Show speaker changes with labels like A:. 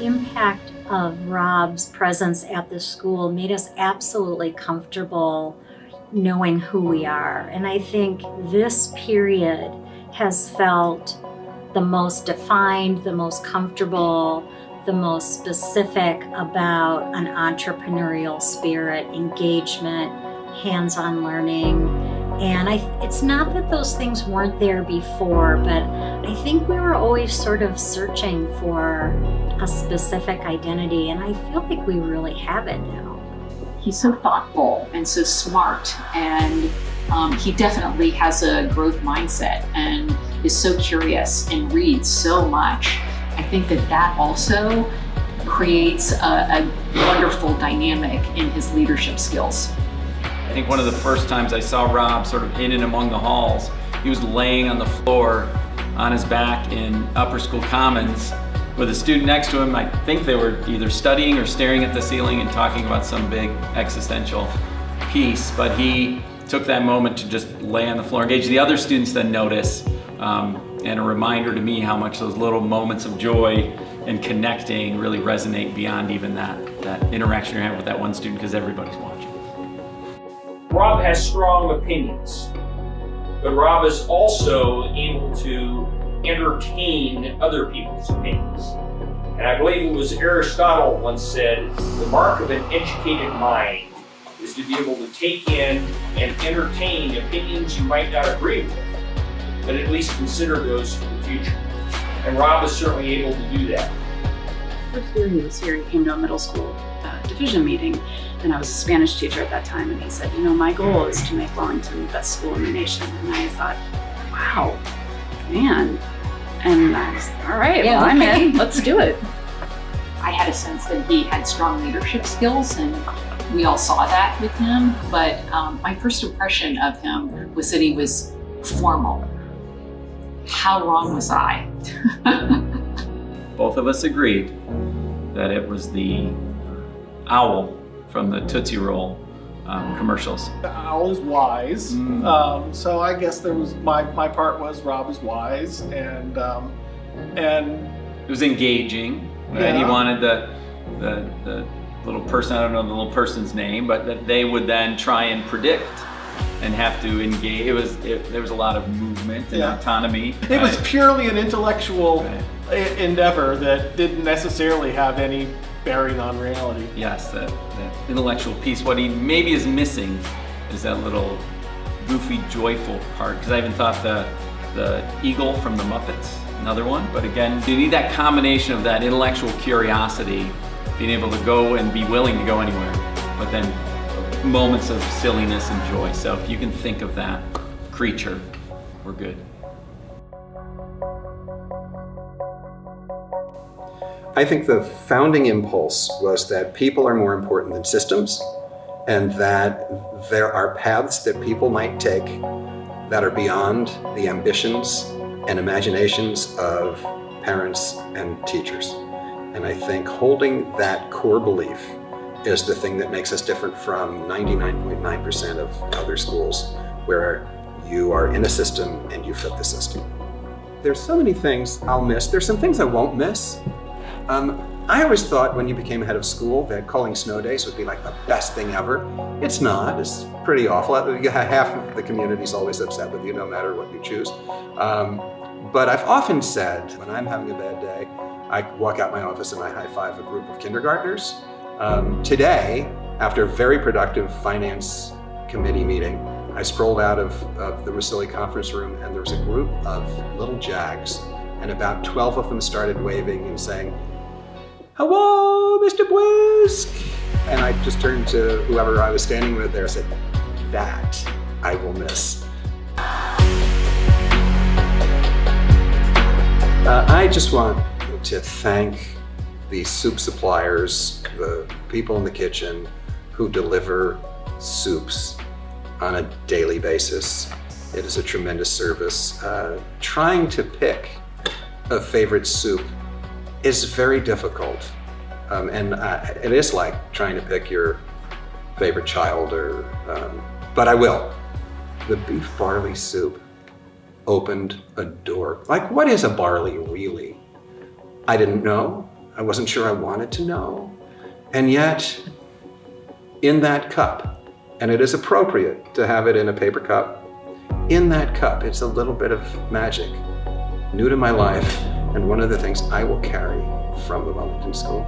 A: impact of Rob's presence at the school made us absolutely comfortable knowing who we are. And I think this period has felt the most defined, the most comfortable, the most specific about an entrepreneurial spirit, engagement, hands-on learning. And it's not that those things weren't there before, but I think we were always sort of searching for a specific identity, and I feel like we really have it now.
B: He's so thoughtful and so smart, and he definitely has a growth mindset and is so curious and reads so much. I think that also creates a wonderful dynamic in his leadership skills.
C: I think one of the first times I saw Rob sort of in and among the halls, he was laying on the floor on his back in upper school commons with a student next to him. I think they were either studying or staring at the ceiling and talking about some big existential piece, but he took that moment to just lay on the floor, engage. The other students then notice, and a reminder to me how much those little moments of joy and connecting really resonate beyond even that interaction you're having with that one student, because everybody's watching.
D: Rob has strong opinions, but Rob is also able to entertain other people's opinions. And I believe it was Aristotle once said, the mark of an educated mind is to be able to take in and entertain opinions you might not agree with, but at least consider those for the future. And Rob is certainly able to do that.
E: The first year he was here, he came to a middle school division meeting, and I was a Spanish teacher at that time, and he said, my goal is to make Wellington the best school in the nation. And I thought, wow, man. And I was like, all right, well, I'm in, let's do it.
B: I had a sense that he had strong leadership skills, and we all saw that with him. But my first impression of him was that he was formal. How wrong was I?
C: Both of us agreed that it was the owl from the Tootsie Roll commercials.
F: The owl is wise, so I guess there was my part was Rob is wise, and
C: it was engaging. Right?
F: Yeah.
C: He wanted the little person, I don't know the little person's name, but that they would then try and predict and have to engage. There was a lot of movement and autonomy.
F: It was purely an intellectual endeavor that didn't necessarily have any bearing on reality.
C: Yes, that intellectual piece. What he maybe is missing is that little goofy, joyful part. Because I even thought the eagle from the Muppets, another one. But again, you need that combination of that intellectual curiosity, being able to go and be willing to go anywhere, but then moments of silliness and joy. So if you can think of that creature, we're good.
G: I think the founding impulse was that people are more important than systems, and that there are paths that people might take that are beyond the ambitions and imaginations of parents and teachers. And I think holding that core belief is the thing that makes us different from 99.9% of other schools where you are in a system and you fit the system. There's so many things I'll miss. There's some things I won't miss. I always thought when you became head of school that calling snow days would be like the best thing ever. It's not. It's pretty awful. Half of the community is always upset with you no matter what you choose. But I've often said when I'm having a bad day, I walk out my office and I high-five a group of kindergartners. Today, after a very productive finance committee meeting, I strolled out of the Wasili conference room and there was a group of little Jags, and about 12 of them started waving and saying, "Hello, Mr. Brisk." And I just turned to whoever I was standing with there and said, "That I will miss." I just want to thank the soup suppliers, the people in the kitchen who deliver soups on a daily basis. It is a tremendous service. Trying to pick a favorite soup is very difficult. And it is like trying to pick your favorite child, but I will. The beef barley soup opened a door. Like, what is a barley really? I didn't know. I wasn't sure I wanted to know. And yet, in that cup, and it is appropriate to have it in a paper cup, in that cup, it's a little bit of magic, new to my life, and one of the things I will carry from the Wellington School.